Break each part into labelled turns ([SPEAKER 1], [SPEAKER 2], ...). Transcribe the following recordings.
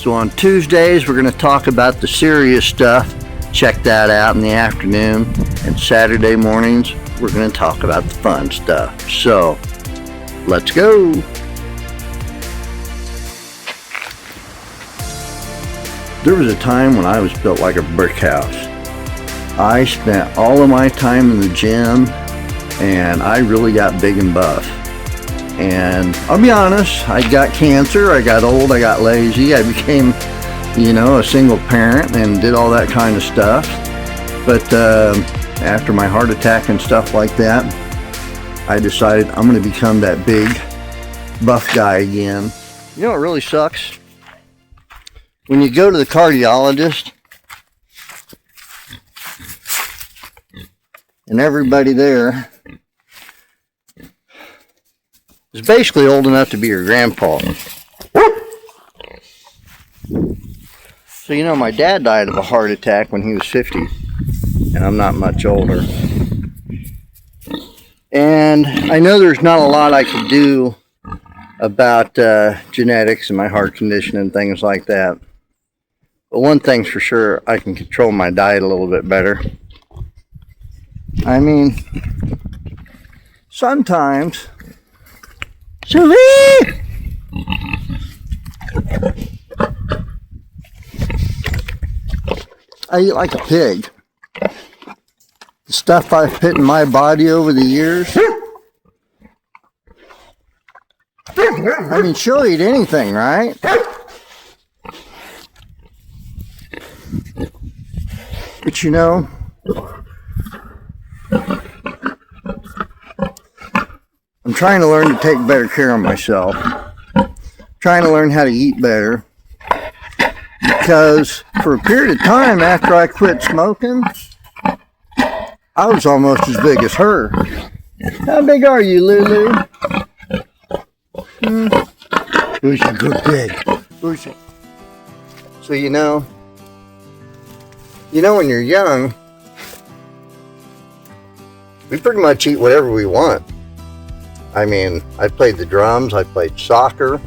[SPEAKER 1] So on Tuesdays, we're going to talk about the serious stuff. Check that out in the afternoon. And Saturday mornings, we're going to talk about the fun stuff. So, let's go. There was a time when I was built like a brick house. I spent all of my time in the gym, and I really got big and buff. And I'll be honest, I got cancer, I got old, I got lazy, I became, a single parent and did all that kind of stuff. But after my heart attack and stuff like that, I decided I'm going to become that big, buff guy again. You know what really sucks? When you go to the cardiologist, and everybody there is basically old enough to be your grandpa. So, my dad died of a heart attack when he was 50, and I'm not much older. And I know there's not a lot I could do about genetics and my heart condition and things like that. But one thing's for sure, I can control my diet a little bit better. I mean, sometimes, Sylvie! I eat like a pig. The stuff I've put in my body over the years. I mean, she'll eat anything, right? But I'm trying to learn to take better care of myself. Trying to learn how to eat better. Because for a period of time after I quit smoking, I was almost as big as her. How big are you, Lulu? Who's a good pig? Who's a... So when you're young, we pretty much eat whatever we want. I mean, I played the drums, I played soccer.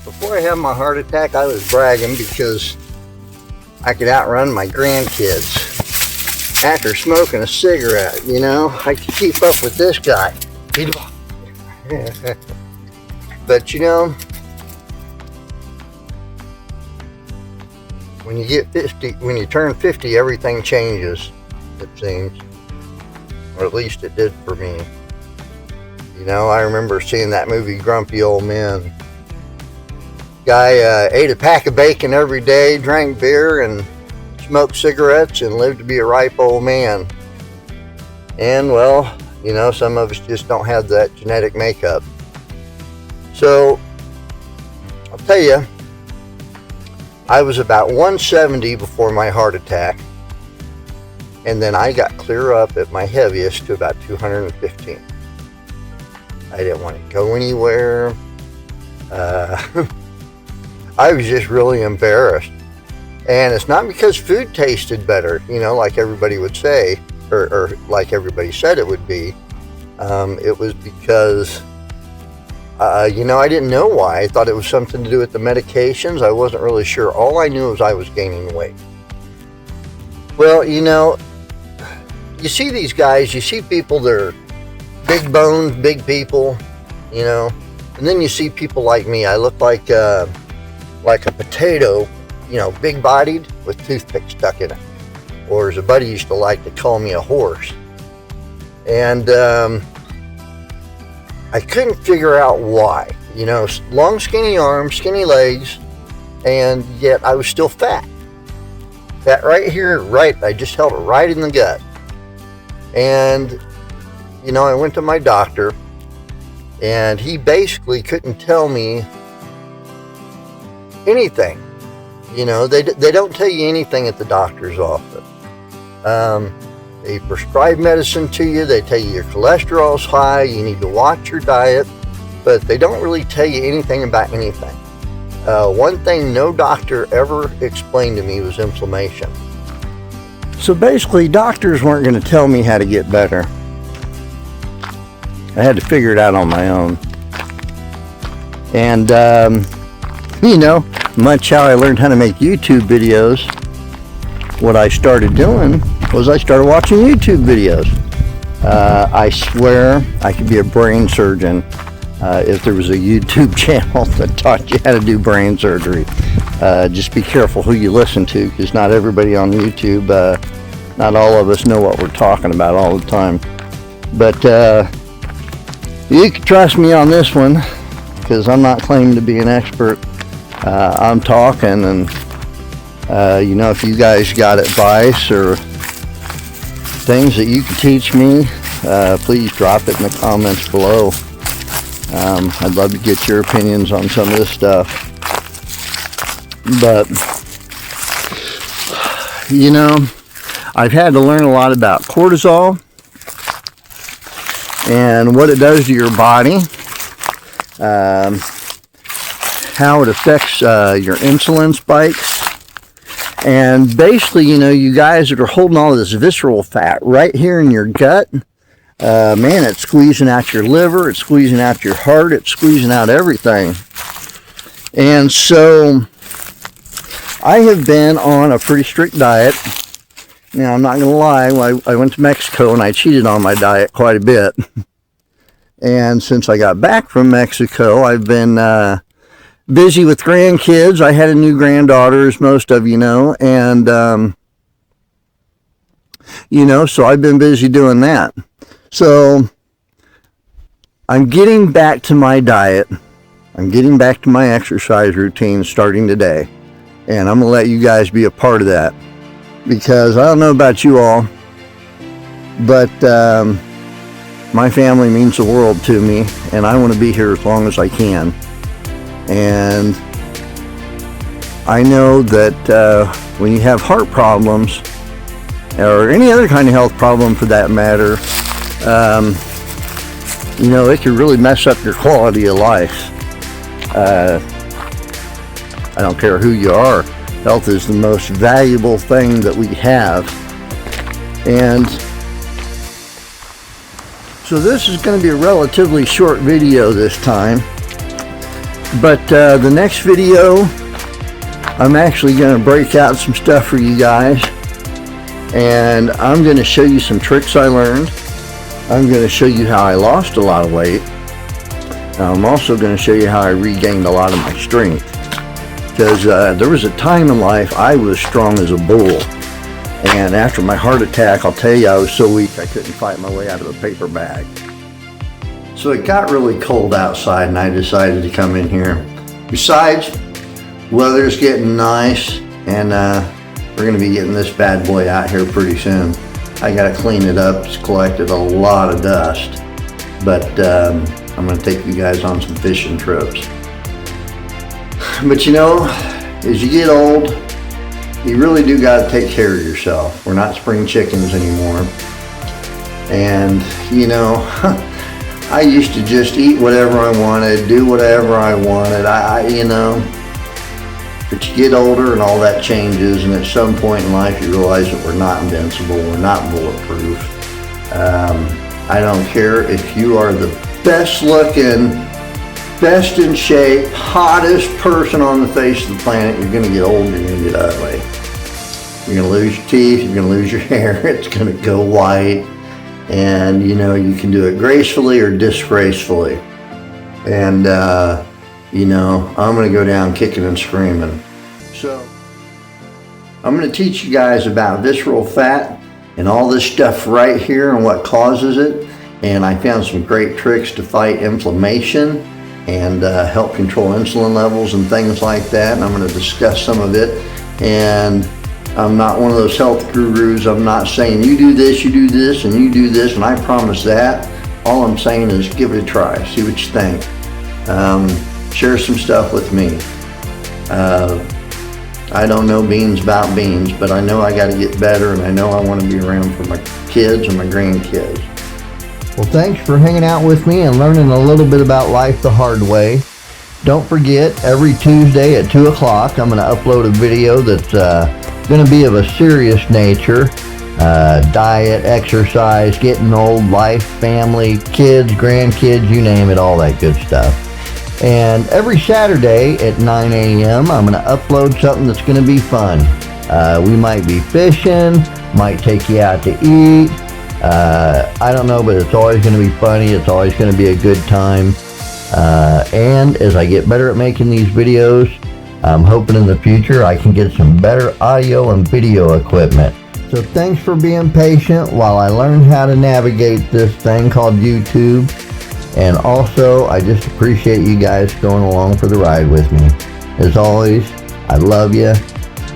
[SPEAKER 1] Before I had my heart attack, I was bragging because I could outrun my grandkids. After smoking a cigarette, I could keep up with this guy. But when you get 50, when you turn 50, everything changes, it seems. Or at least it did for me. I remember seeing that movie, Grumpy Old Men. Guy ate a pack of bacon every day, drank beer, and smoked cigarettes, and lived to be a ripe old man. And, well, some of us just don't have that genetic makeup. So, I'll tell you, I was about 170 before my heart attack, and then I got clear up at my heaviest to about 215. I didn't want to go anywhere. I was just really embarrassed. And it's not because food tasted better, like everybody would say, or like everybody said it would be. It was because, I didn't know why. I thought it was something to do with the medications. I wasn't really sure. All I knew was I was gaining weight. Well, you see these guys, you see people that are big boned, big people, and then you see people like me. I look like a potato, big bodied with toothpicks stuck in it. Or as a buddy used to like to call me, a horse. And I couldn't figure out why. Long skinny arms, skinny legs, and yet I was still fat. That right here, I just held it right in the gut. And I went to my doctor, and he basically couldn't tell me anything. They don't tell you anything at the doctor's office. They prescribe medicine to you. They tell you your cholesterol's high. You need to watch your diet, but they don't really tell you anything about anything. One thing no doctor ever explained to me was inflammation. So basically, doctors weren't going to tell me how to get better. I had to figure it out on my own. And you know, much how I learned how to make YouTube videos, what I started doing was I started watching YouTube videos. I swear I could be a brain surgeon if there was a YouTube channel that taught you how to do brain surgery. Just be careful who you listen to, because not everybody on YouTube, not all of us know what we're talking about all the time. But you can trust me on this one, because I'm not claiming to be an expert. I'm talking, and you know, if you guys got advice or things that you can teach me, please drop it in the comments below. I'd love to get your opinions on some of this stuff. But, you know, I've had to learn a lot about cortisol and what it does to your body, how it affects your insulin spikes. And basically, you know, you guys that are holding all this visceral fat right here in your gut, man, it's squeezing out your liver, it's squeezing out your heart, it's squeezing out everything. And so I have been on a pretty strict diet. Now, I'm not going to lie, I went to Mexico and I cheated on my diet quite a bit. And since I got back from Mexico, I've been busy with grandkids. I had a new granddaughter, as most of you know, and you know, so I've been busy doing that. So I'm getting back to my diet. I'm getting back to my exercise routine starting today, and I'm gonna let you guys be a part of that, because I don't know about you all, but my family means the world to me, and I want to be here as long as I can. And I know that when you have heart problems, or any other kind of health problem for that matter, you know, it can really mess up your quality of life. I don't care who you are. Health is the most valuable thing that we have. And so this is going to be a relatively short video this time. But the next video, I'm actually going to break out some stuff for you guys, and I'm going to show you some tricks I learned. I'm going to show you how I lost a lot of weight. I'm also going to show you how I regained a lot of my strength, because there was a time in life I was strong as a bull, and after my heart attack, I'll tell you, I was so weak I couldn't fight my way out of a paper bag. So it got really cold outside, and I decided to come in here. Besides, weather's getting nice, and we're going to be getting this bad boy out here pretty soon. I got to clean it up. It's collected a lot of dust, but I'm going to take you guys on some fishing trips. But you know, as you get old, you really do got to take care of yourself. We're not spring chickens anymore. And you know, I used to just eat whatever I wanted, do whatever I wanted. You know, but you get older and all that changes, and at some point in life you realize that we're not invincible, we're not bulletproof. I don't care if you are the best looking, best in shape, hottest person on the face of the planet, you're going to get old, you're going to get ugly. You're going to lose your teeth, you're going to lose your hair, it's going to go white. And you know, you can do it gracefully or disgracefully. And you know, I'm going to go down kicking and screaming. So I'm going to teach you guys about visceral fat and all this stuff right here and what causes it. And I found some great tricks to fight inflammation and help control insulin levels and things like that. And I'm going to discuss some of it. And I'm not one of those health gurus. I'm not saying you do this, and you do this, and I promise that. All I'm saying is give it a try, see what you think. Share some stuff with me. I don't know beans about beans, but I know I got to get better, and I know I want to be around for my kids and my grandkids. Well, thanks for hanging out with me and learning a little bit about life the hard way. Don't forget, every Tuesday at 2 o'clock, I'm going to upload a video that's going to be of a serious nature. Diet, exercise, getting old, life, family, kids, grandkids, you name it, all that good stuff. And every Saturday at 9 a.m. I'm going to upload something that's going to be fun. We might be fishing, might take you out to eat. I don't know, but it's always going to be funny. It's always going to be a good time. And as I get better at making these videos, I'm hoping in the future I can get some better audio and video equipment. So thanks for being patient while I learn how to navigate this thing called YouTube. And also, I just appreciate you guys going along for the ride with me. As always, I love you,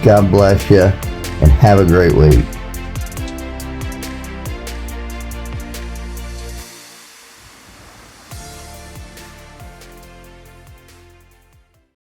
[SPEAKER 1] God bless you, and have a great week.